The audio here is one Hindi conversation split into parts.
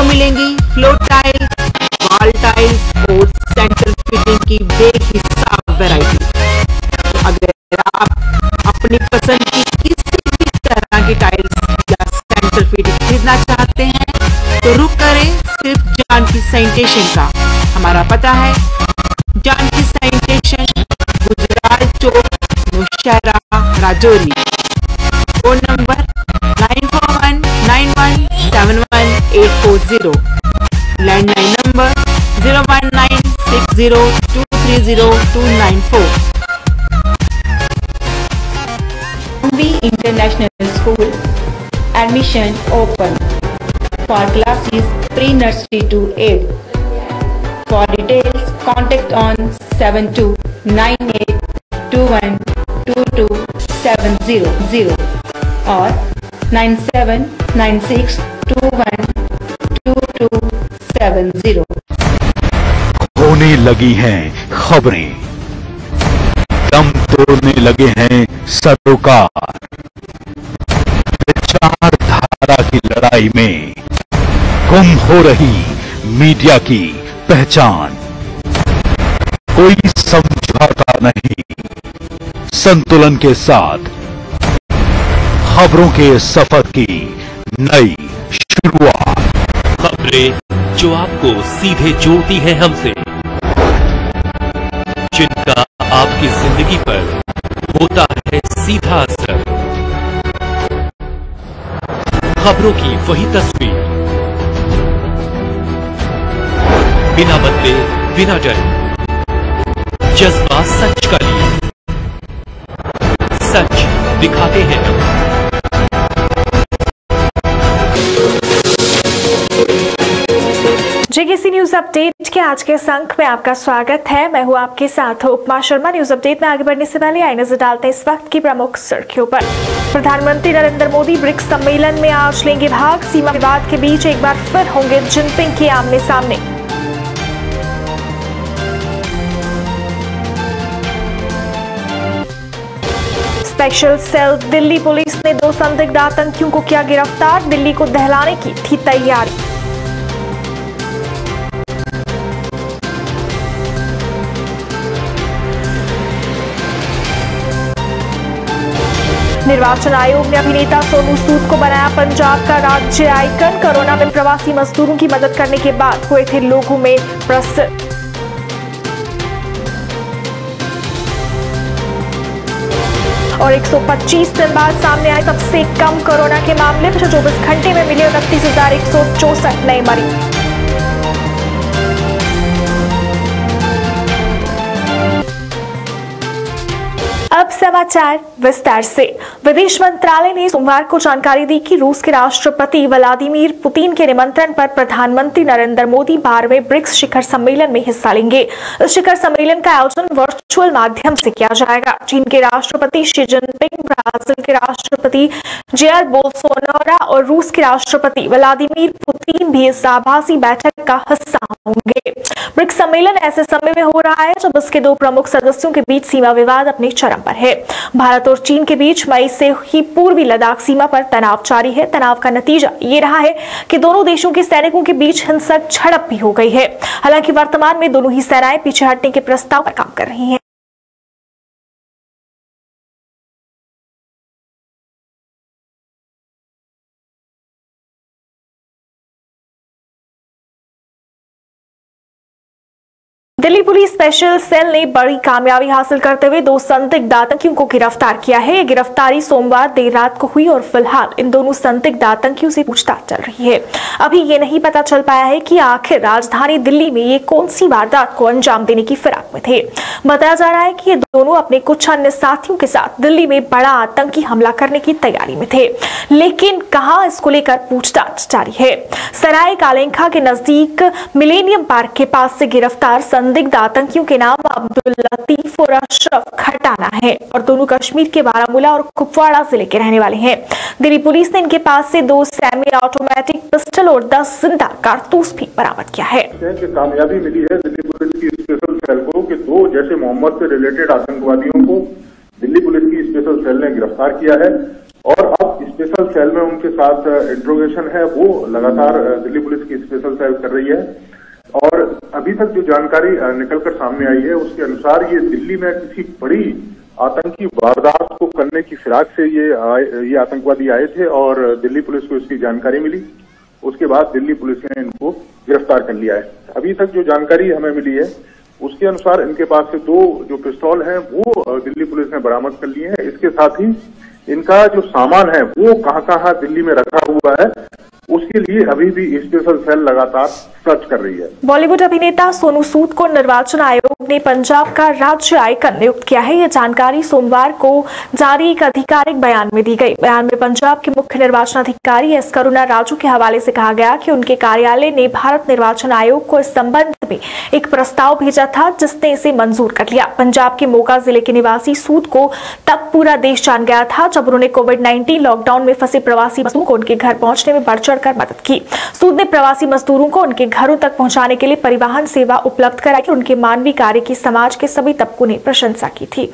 आपको मिलेंगी फ्लोर टाइल, वॉल टाइल्स और सेंट्रल फिटिंग की बेहिसाब वैरायटी। तो अगर आप अपनी पसंद की किसी भी तरह की टाइल्स या सेंट्रल फिटिंग खरीदना चाहते हैं तो रुक करें सिर्फ जानकी सैनिटेशन का। हमारा पता है Janki sanitation, Gujral Chowk, Nowshera, Rajouri. Phone number 9419171840, landline number 01960230294। International School admission open for classes pre-nursery to 8th. For details, contact on 7298212270 or 9796212270। होने लगी हैं खबरें, दम तोड़ने लगे हैं सरोकार। विचारधारा की लड़ाई में गुम हो रही मीडिया की पहचान। कोई समझौता नहीं, संतुलन के साथ खबरों के सफर की नई शुरुआत। खबरें जो आपको सीधे जोड़ती हैं हमसे, जिनका आपकी जिंदगी पर होता है सीधा असर। खबरों की वही तस्वीर, बिना बदले बिना डरे, जज्बा सच का लिए, सच दिखाते हैं हम। जेकेसी न्यूज अपडेट के आज के अंक में आपका स्वागत है। मैं हूं आपके साथ उपमा शर्मा। न्यूज अपडेट में आगे बढ़ने से पहले आइए नजर डालते हैं इस वक्त की प्रमुख सुर्खियों पर। प्रधानमंत्री नरेंद्र मोदी ब्रिक्स सम्मेलन में आज लेंगे भाग। सीमा विवाद के बीच एक बार फिर होंगे जिनपिंग के आमने सामने। स्पेशल सेल दिल्ली पुलिस ने 2 संदिग्ध आतंकियों को किया गिरफ्तार। दिल्ली को दहलाने की थी तैयारी। निर्वाचन आयोग ने अभिनेता सोनू सूद को बनाया पंजाब का राज्य आइकन। कोरोना में प्रवासी मजदूरों की मदद करने के बाद हुए थे लोगों में प्रसिद्ध। और 125 दिन बाद सामने आए सबसे कम कोरोना के मामले। पिछले 24 घंटे में मिले 29,164 नए मरीज। अब समाचार विस्तार से। विदेश मंत्रालय ने सोमवार को जानकारी दी कि रूस के राष्ट्रपति व्लादिमीर पुतिन के निमंत्रण पर प्रधानमंत्री नरेंद्र मोदी 12वें ब्रिक्स शिखर सम्मेलन में हिस्सा लेंगे। इस शिखर सम्मेलन का आयोजन वर्चुअल माध्यम से किया जाएगा। चीन के राष्ट्रपति शी जिनपिंग, ब्राजील के राष्ट्रपति जेयर बोल्सोनारो और रूस के राष्ट्रपति व्लादिमीर पुतिन भी इस आभासी बैठक का हिस्सा होंगे। ब्रिक्स सम्मेलन ऐसे समय में हो रहा है जब इसके 2 प्रमुख सदस्यों के बीच सीमा विवाद अपने चरम पर है। भारत और चीन के बीच मई से ही पूर्वी लद्दाख सीमा पर तनाव जारी है। तनाव का नतीजा ये रहा है कि दोनों देशों के सैनिकों के बीच हिंसक झड़प भी हो गई है। हालांकि वर्तमान में दोनों ही सेनाएं पीछे हटने के प्रस्ताव पर काम कर रही हैं। दिल्ली पुलिस स्पेशल सेल ने बड़ी कामयाबी हासिल करते हुए 2 संदिग्ध आतंकियों को गिरफ्तार किया है। ये गिरफ्तारी सोमवार देर रात को हुई और फिलहाल इन दोनों संदिग्ध आतंकियों से पूछताछ चल रही है। अभी ये नहीं पता चल पाया है कि आखिर राजधानी दिल्ली में ये कौन सी वारदात को अंजाम देने की फिराक में थे। बताया जा रहा है कि ये दोनों अपने कुछ अन्य साथियों के साथ दिल्ली में बड़ा आतंकी हमला करने की तैयारी में थे, लेकिन कहां इसको लेकर पूछताछ जारी है। सराय कालेखा के नजदीक मिलेनियम पार्क के पास से गिरफ्तार संदिग्ध आतंकियों के नाम अब्दुल लतीफ और अशरफ खटाना है और दोनों कश्मीर के बारामूला और कुपवाड़ा जिले के रहने वाले हैं। दिल्ली पुलिस ने इनके पास से 2 सेमी ऑटोमेटिक पिस्टल और 10 जिंदा कारतूस भी बरामद किया है। कामयाबी मिली है दिल्ली पुलिस की स्पेशल सेल को कि 2 जैसे मोहम्मद से रिलेटेड आतंकवादियों को दिल्ली पुलिस की स्पेशल सेल ने गिरफ्तार किया है और अब स्पेशल सेल में उनके साथ इंट्रोगेशन है वो लगातार दिल्ली पुलिस की स्पेशल सेल कर रही है। और अभी तक जो जानकारी निकलकर सामने आई है उसके अनुसार ये दिल्ली में किसी बड़ी आतंकी वारदात को करने की फिराक से ये आतंकवादी आए थे और दिल्ली पुलिस को इसकी जानकारी मिली। उसके बाद दिल्ली पुलिस ने इनको गिरफ्तार कर लिया है। अभी तक जो जानकारी हमें मिली है उसके अनुसार इनके पास से 2 जो पिस्तौल हैं वो दिल्ली पुलिस ने बरामद कर लिए हैं। इसके साथ ही इनका जो सामान है वो कहाँ दिल्ली में रखा हुआ है उसके लिए अभी भी स्पेशल सेल लगातार सर्च कर रही है। बॉलीवुड अभिनेता सोनू सूद को निर्वाचन आयोग ने पंजाब का राज्य आइकन नियुक्त किया है। यह जानकारी सोमवार को जारी एक आधिकारिक बयान में दी गई। बयान में पंजाब के मुख्य निर्वाचन अधिकारी एस करुणा राजू के हवाले से कहा गया कि उनके कार्यालय ने भारत निर्वाचन आयोग को इस संबंध में एक प्रस्ताव भेजा था जिसने इसे मंजूर कर लिया। पंजाब के मोगा जिले के निवासी सूद को तब पूरा देश जान गया था जब उन्होंने कोविड-19 लॉकडाउन में फंसे प्रवासी मजदूरों को उनके घर पहुंचने में बढ़ चढ़कर मदद की। सूद ने प्रवासी मजदूरों को उनके घरों तक पहुंचाने के लिए परिवहन सेवा उपलब्ध कराई और उनके मानवीय कार्य की समाज के सभी तबकों ने प्रशंसा की थी।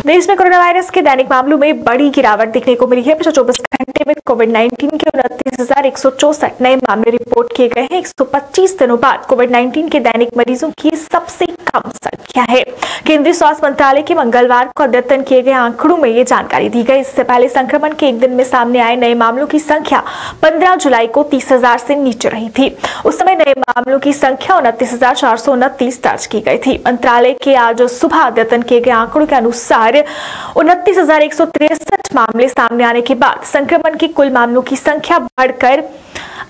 देश में कोरोना वायरस के दैनिक मामलों में बड़ी गिरावट देखने को मिली है। पिछले 24 घंटे में कोविड-19 के 29,164 नए मामले रिपोर्ट किए गए हैं। 125 दिनों बाद कोविड-19 के दैनिक मरीजों की सबसे कम संख्या है। केंद्रीय स्वास्थ्य मंत्रालय के मंगलवार को अद्यतन किए गए आंकड़ों में ये जानकारी दी गई। इससे पहले संक्रमण के एक दिन में सामने आए नए मामलों की संख्या 15 जुलाई को 30,000 से नीचे रही थी। उस समय नए मामलों की संख्या 29,429 दर्ज की गई थी। मंत्रालय के आज सुबह अद्यतन किए गए आंकड़ों के अनुसार 29,163 मामले सामने आने के बाद संक्रमण के कुल मामलों की संख्या बढ़कर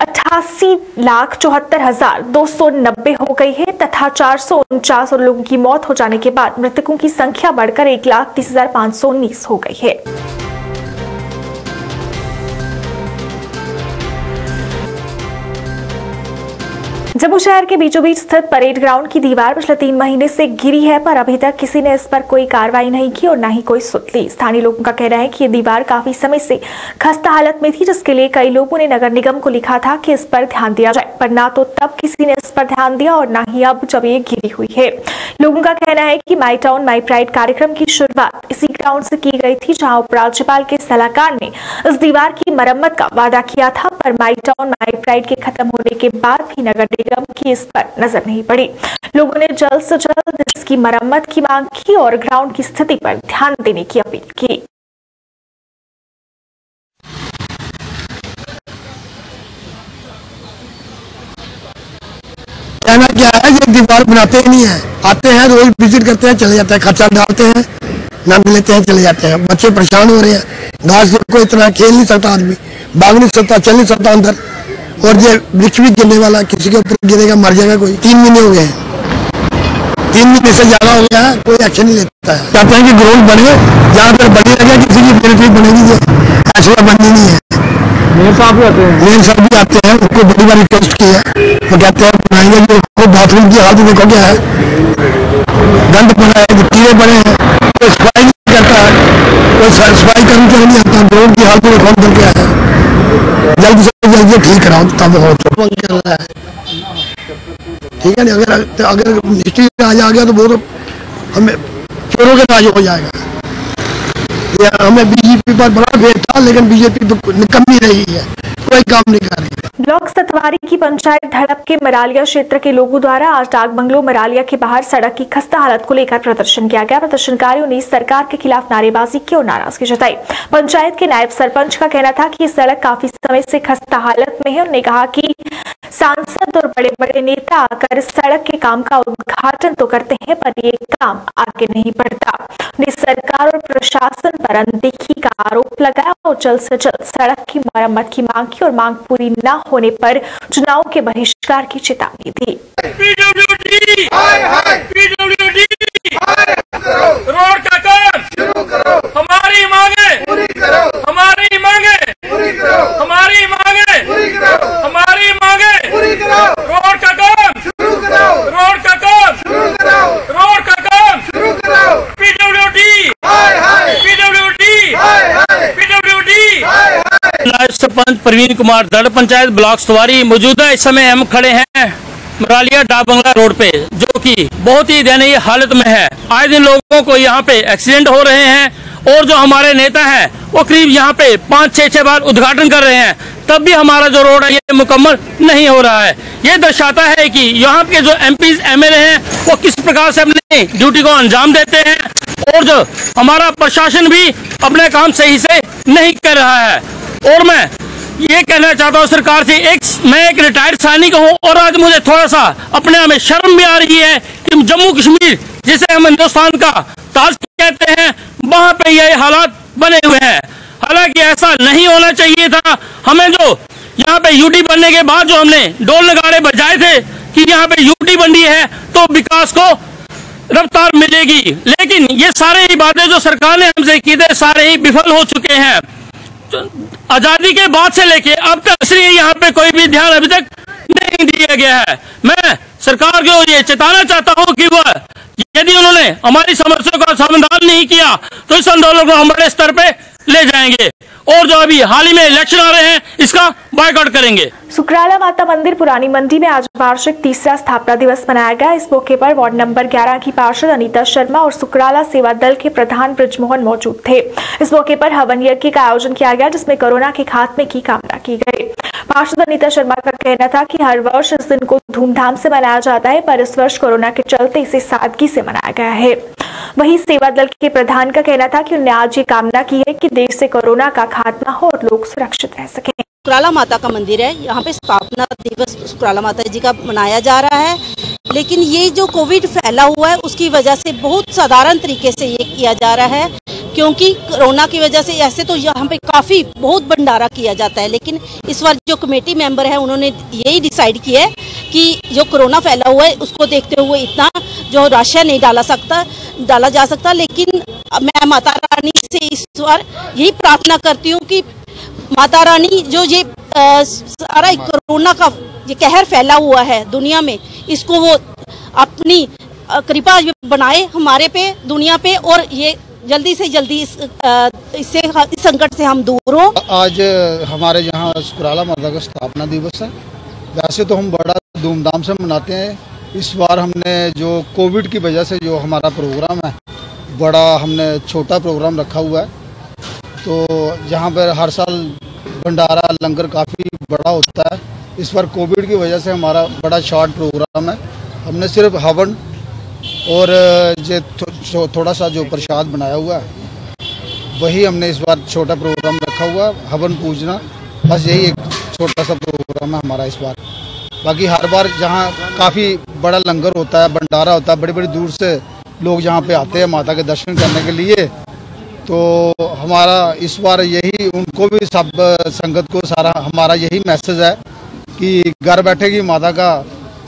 88,74,290 हो गई है तथा 449 लोगों की मौत हो जाने के बाद मृतकों की संख्या बढ़कर 1,30,519 हो गई है। जम्मू शहर के बीचों बीच स्थित परेड ग्राउंड की दीवार पिछले 3 महीने से गिरी है पर अभी तक किसी ने इस पर कोई कार्रवाई नहीं की और न ही कोई सुध ली। स्थानीय लोगों का कहना है कि ये दीवार काफी समय से खस्ता हालत में थी जिसके लिए कई लोगों ने नगर निगम को लिखा था कि इस पर ध्यान दिया जाए, पर ना तो तब किसी ने इस पर ध्यान दिया और ना ही अब जब ये गिरी हुई है। लोगों का कहना है कि माई टाउन माई प्राइड कार्यक्रम की शुरुआत इसी ग्राउंड से की गई थी जहाँ उपराज्यपाल के सलाहकार ने इस दीवार की मरम्मत का वादा किया था, पर माई टाउन माई प्राइड के खत्म होने के बाद भी नगर निगम की इस पर नजर नहीं पड़ी। लोगों ने जल्द से जल्द इसकी मरम्मत की मांग की और ग्राउंड की स्थिति पर ध्यान देने की अपील की। कहना क्या है, ये दीवार बनाते ही नहीं है, आते हैं रोज विजिट करते हैं चले जाते हैं, खर्चा डालते हैं नाम लेते हैं चले जाते हैं। बच्चे परेशान हो रहे हैं, घास को इतना खेल नहीं सकता आदमी, भाग नहीं सकता, चल नहीं सकता अंदर, और ये वृक्ष भी गिरने वाला, किसी के ऊपर गिरेगा मर जाएगा कोई। 3 महीने हो गए हैं, 3 महीने से ज्यादा हो गया है, कोई एक्शन नहीं लेता है। चाहते हैं कि ग्राउंड बने जहाँ पर बनी लगे, किसी की बेनिफिट बनेगी, ऐसा बननी नहीं है। मेयर साहब भी आते हैं, उनको बड़ी बार रिक्वेस्ट की है, वो कहते हैं बनाएंगे। जो बाथरूम की हालत देखो क्या है, गंद पड़ा है, कीड़े पड़े हैं, कोई सफाई नहीं करता है, कोई सफाई कर्मचारी नहीं आता। ग्राउंड की हालत देखो अंदर क्या है, जल्द से जल्द ठीक कराओ तब हो। ठीक है नहीं, अगर मिनिस्ट्री राज आ गया तो वो तो हमें चोरों के राज हो जाएगा। हमें बीजेपी पर बड़ा भेद था, लेकिन बीजेपी निकम्मी रही है, कोई काम नहीं कर रही। ब्लॉक सतवारी की पंचायत धड़प के मरालिया क्षेत्र के लोगों द्वारा आज डाक बंगलो मरालिया के बाहर सड़क की खस्ता हालत को लेकर प्रदर्शन किया गया। प्रदर्शनकारियों ने सरकार के खिलाफ नारेबाजी की और नाराजगी जताई। पंचायत के नायब सरपंच का कहना था कि ये सड़क काफी समय से खस्ता हालत में है। उन्होंने कहा कि सांसद और बड़े बड़े नेता आकर सड़क के काम का उद्घाटन तो करते हैं पर ये काम आगे नहीं बढ़ता। उन्हें सरकार और प्रशासन पर अनदेखी का आरोप लगाया और जल्द से जल्द सड़क की मरम्मत की मांग की और मांग पूरी न होने पर चुनाव के बहिष्कार की चेतावनी दी। रोड का काम शुरू करो, हमारी मांगे पूरी करो, हमारी मांगे पूरी करो, हमारी मांगे पूरी करो, हमारी मांगे पूरी करो। रोड का काम शुरू करो, रोड का काम शुरू करो, रोड का काम शुरू करो। पीडब्ल्यूडी हाय हाय, पीडब्ल्यूडी हाय हाय, पीडब्ल्यूडी हाय हाय। नायब सरपंच प्रवीण कुमार दड़ पंचायत ब्लॉक सवारी। मौजूदा इस समय हम खड़े हैं मरालिया डाक बंगला रोड पे, जो कि बहुत ही दयनीय हालत में है। आए दिन लोगों को यहाँ पे एक्सीडेंट हो रहे हैं और जो हमारे नेता हैं वो करीब यहाँ पे 5-6 बार उद्घाटन कर रहे हैं, तब भी हमारा जो रोड है ये मुकम्मल नहीं हो रहा है। ये दर्शाता है कि यहाँ के जो एमपीज एमएलए हैं वो किस प्रकार से अपनी ड्यूटी को अंजाम देते हैं और जो हमारा प्रशासन भी अपने काम सही से नहीं कर रहा है। और मैं ये कहना चाहता हूँ सरकार से, मैं एक रिटायर्ड सैनिक हूँ और आज मुझे थोड़ा सा अपने आप में शर्म भी आ रही है कि जम्मू कश्मीर जिसे हम हिंदुस्तान का ताज कहते हैं, वहाँ पे ये हालात बने हुए हैं। हालांकि ऐसा नहीं होना चाहिए था। हमें जो यहाँ पे यूटी बनने के बाद जो हमने ढोल नगाड़े बजाए थे कि यहाँ पे यूटी बनी है तो विकास को रफ्तार मिलेगी, लेकिन ये सारे ही बातें जो सरकार ने हमसे की थे सारे ही विफल हो चुके हैं। आजादी के बाद से लेके अब तक इसलिए यहाँ पे कोई भी ध्यान अभी तक नहीं दिया गया है। मैं सरकार को ये चेताना चाहता हूँ कि वह यदि उन्होंने हमारी समस्या का समाधान नहीं किया तो इस आंदोलन को हम बड़े स्तर पे ले जाएंगे और जो अभी हाल ही में इलेक्शन आ रहे हैं इसका बायकॉट करेंगे। सुकराला माता मंदिर पुरानी मंडी में आज वार्षिक 3रा स्थापना दिवस मनाया गया। इस मौके पर वार्ड नंबर 11 की पार्षद अनीता शर्मा और सुकराला सेवा दल के प्रधान ब्रिजमोहन मौजूद थे। इस मौके पर हवन यज्ञ का आयोजन किया गया जिसमें कोरोना के खात्मे की कामना की गई। पार्षद अनीता शर्मा का कहना था कि हर वर्ष इस दिन को धूमधाम से मनाया जाता है, पर इस वर्ष कोरोना के चलते इसे सादगी से मनाया गया है। वहीं सेवा दल के प्रधान का कहना था कि उन्होंने आज ये कामना की है कि देश से कोरोना का खात्मा हो और लोग सुरक्षित रह सकें। सुकराला माता का मंदिर है, यहाँ पे स्थापना दिवस सुकराला माता जी का मनाया जा रहा है, लेकिन ये जो कोविड फैला हुआ है उसकी वजह से बहुत साधारण तरीके से ये किया जा रहा है, क्योंकि कोरोना की वजह से ऐसे तो यहाँ पे काफ़ी बहुत भंडारा किया जाता है, लेकिन इस बार जो कमेटी मेंबर है उन्होंने यही डिसाइड किया है कि जो कोरोना फैला हुआ है उसको देखते हुए इतना जो राशन नहीं डाला जा सकता। लेकिन मैं माता रानी से इस बार यही प्रार्थना करती हूँ कि माता रानी जो ये सारा कोरोना का ये कहर फैला हुआ है दुनिया में, इसको वो अपनी कृपा बनाए हमारे पे, दुनिया पे, और ये जल्दी से जल्दी इस संकट से हम दूर हो। आज हमारे यहाँ सुकराला माता का स्थापना दिवस है। वैसे तो हम बड़ा धूमधाम से मनाते हैं, इस बार हमने जो कोविड की वजह से जो हमारा प्रोग्राम है बड़ा हमने छोटा प्रोग्राम रखा हुआ है, तो जहाँ पर हर साल भंडारा लंगर काफ़ी बड़ा होता है, इस बार कोविड की वजह से हमारा बड़ा शॉर्ट प्रोग्राम है। हमने सिर्फ हवन और जो थोड़ा सा जो प्रसाद बनाया हुआ है वही हमने इस बार छोटा प्रोग्राम रखा हुआ है, हवन पूजना, बस यही एक छोटा सा प्रोग्राम है हमारा इस बार। बाकी हर बार जहाँ काफ़ी बड़ा लंगर होता है, भंडारा होता है, बड़ी बड़ी दूर से लोग यहाँ पे आते हैं माता के दर्शन करने के लिए, तो हमारा इस बार यही उनको भी सब संगत को सारा हमारा यही मैसेज है कि घर बैठे की माता का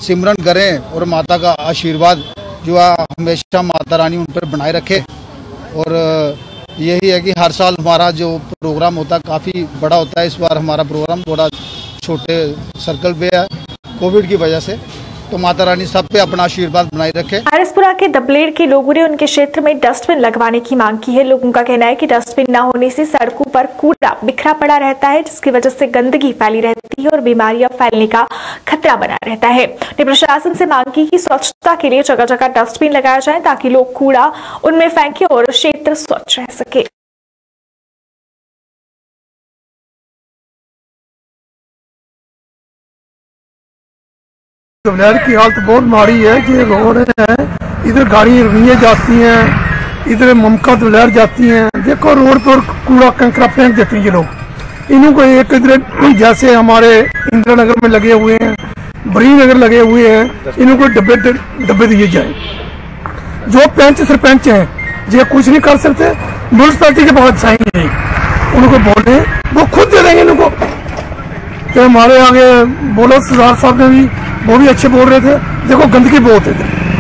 सिमरन करें और माता का आशीर्वाद जो है हमेशा माता रानी उन पर बनाए रखे। और यही है कि हर साल हमारा जो प्रोग्राम होता है काफ़ी बड़ा होता है, इस बार हमारा प्रोग्राम थोड़ा छोटे सर्कल पे है कोविड की वजह से, तो माता रानी सब पे अपना आशीर्वाद बनाए रखे। आरएसपुरा के दबलेड़ के लोगों ने उनके क्षेत्र में डस्टबिन लगवाने की मांग की है। लोगों का कहना है कि डस्टबिन न होने से सड़कों पर कूड़ा बिखरा पड़ा रहता है, जिसकी वजह से गंदगी फैली रहती है और बीमारियां फैलने का खतरा बना रहता है। उन्होंने प्रशासन से मांग की कि स्वच्छता के लिए जगह जगह डस्टबिन लगाया जाए ताकि लोग कूड़ा उनमें फेंके और क्षेत्र स्वच्छ रह सके। दबलेड़ की हालत बहुत माड़ी है कि रोड है, इधर गाड़ियाँ रुनिया जाती हैं, इधर ममका दबलेड़ जाती हैं। देखो रोड पर कूड़ा कंकरा फेंक देते हैं ये लोग। इनको एक इधर जैसे हमारे इंदिरा नगर में लगे हुए हैं, बरी नगर लगे हुए हैं, इनको डब्बे दिए जाए। जो पंच सरपंच हैं ये कुछ नहीं कर सकते, म्यूनसिपैलिटी के पास जाएंगे, उनको बोले वो खुद दे देंगे इनको। तो हमारे आगे बोलो सरदार साहब ने भी, वो भी अच्छे बोल रहे थे। देखो गंदगी बहुत है,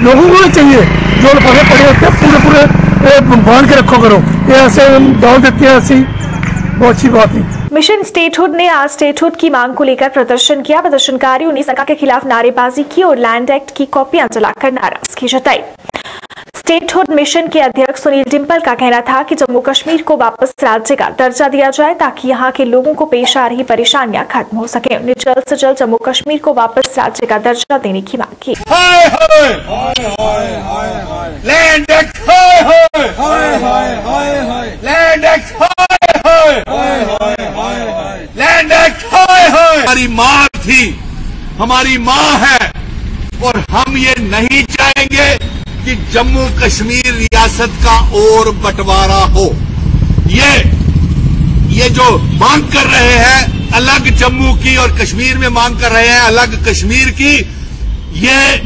लोगों को भी चाहिए जो लिफाफे पड़े होते हैं पूरे बांध के रखो करो, ये ऐसे डाल देते हैं, ऐसी बहुत अच्छी बात नहीं। मिशन स्टेटहुड ने आज स्टेटहुड की मांग को लेकर प्रदर्शन किया। प्रदर्शनकारियों ने सरकार के खिलाफ नारेबाजी की और लैंड एक्ट की कॉपियां जलाकर नाराजगी जताई। स्टेटहुड मिशन के अध्यक्ष सुनील डिम्पल का कहना था कि जम्मू कश्मीर को वापस राज्य का दर्जा दिया जाए ताकि यहां के लोगों को पेश आ रही परेशानियां खत्म हो सके। उन्हें जल्द से जल्द जम्मू कश्मीर को वापस राज्य का दर्जा देने की मांग की। हमारी माँ थी, हमारी माँ है, और हम ये नहीं चाहेंगे कि जम्मू कश्मीर रियासत का और बंटवारा हो। ये जो मांग कर रहे हैं अलग जम्मू की और कश्मीर में मांग कर रहे हैं अलग कश्मीर की, ये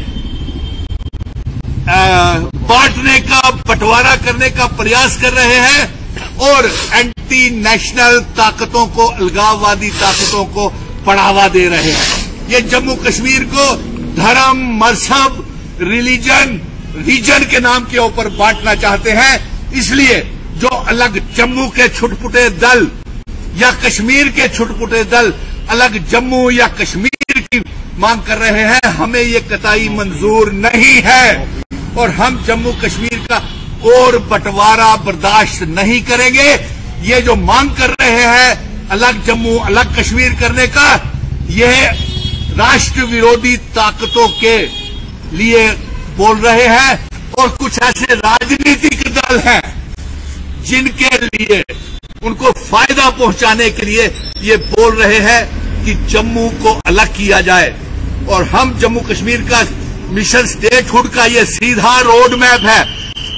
बांटने का, बंटवारा करने का प्रयास कर रहे हैं और एंटी नेशनल ताकतों को, अलगाववादी ताकतों को बढ़ावा दे रहे हैं। ये जम्मू कश्मीर को धर्म, मजहब, रिलीजन, रीजन के नाम के ऊपर बांटना चाहते हैं। इसलिए जो अलग जम्मू के छुटपुटे दल या कश्मीर के छुटपुटे दल अलग जम्मू या कश्मीर की मांग कर रहे हैं, हमें ये कतई मंजूर नहीं है और हम जम्मू कश्मीर का और बंटवारा बर्दाश्त नहीं करेंगे। ये जो मांग कर रहे हैं अलग जम्मू, अलग कश्मीर करने का, यह राष्ट्र विरोधी ताकतों के लिए बोल रहे हैं और कुछ ऐसे राजनीतिक दल हैं जिनके लिए, उनको फायदा पहुंचाने के लिए ये बोल रहे हैं कि जम्मू को अलग किया जाए। और हम जम्मू कश्मीर का मिशन स्टेटहुड का ये सीधा रोड मैप है।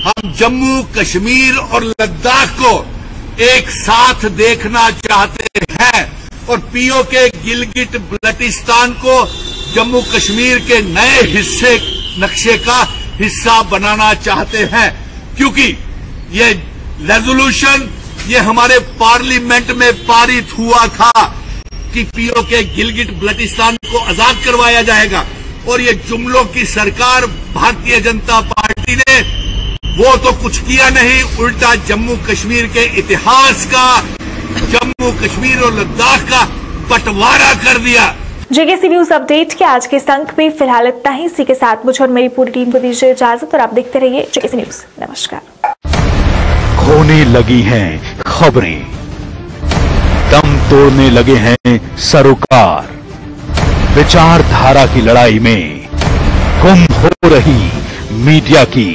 हम जम्मू कश्मीर और लद्दाख को एक साथ देखना चाहते हैं और पीओके गिलगिट बल्टिस्तान को जम्मू कश्मीर के नए हिस्से, नक्शे का हिस्सा बनाना चाहते हैं, क्योंकि ये रेजोल्यूशन ये हमारे पार्लियामेंट में पारित हुआ था कि पीओके गिलगिट बल्टिस्तान को आजाद करवाया जाएगा। और ये जुमलों की सरकार भारतीय जनता पार्टी ने वो तो कुछ किया नहीं, उल्टा जम्मू कश्मीर के इतिहास का, जम्मू कश्मीर और लद्दाख का बंटवारा कर दिया। जेकेसी न्यूज अपडेट के आज के इस अंक में फिलहाल इतना ही। इसी के साथ मुझे और मेरी पूरी टीम को दीजिए इजाजत और आप देखते रहिए जेकेसी न्यूज। नमस्कार। खोने लगी हैं खबरें, दम तोड़ने लगे हैं सरोकार, विचारधारा की लड़ाई में गुम हो रही मीडिया की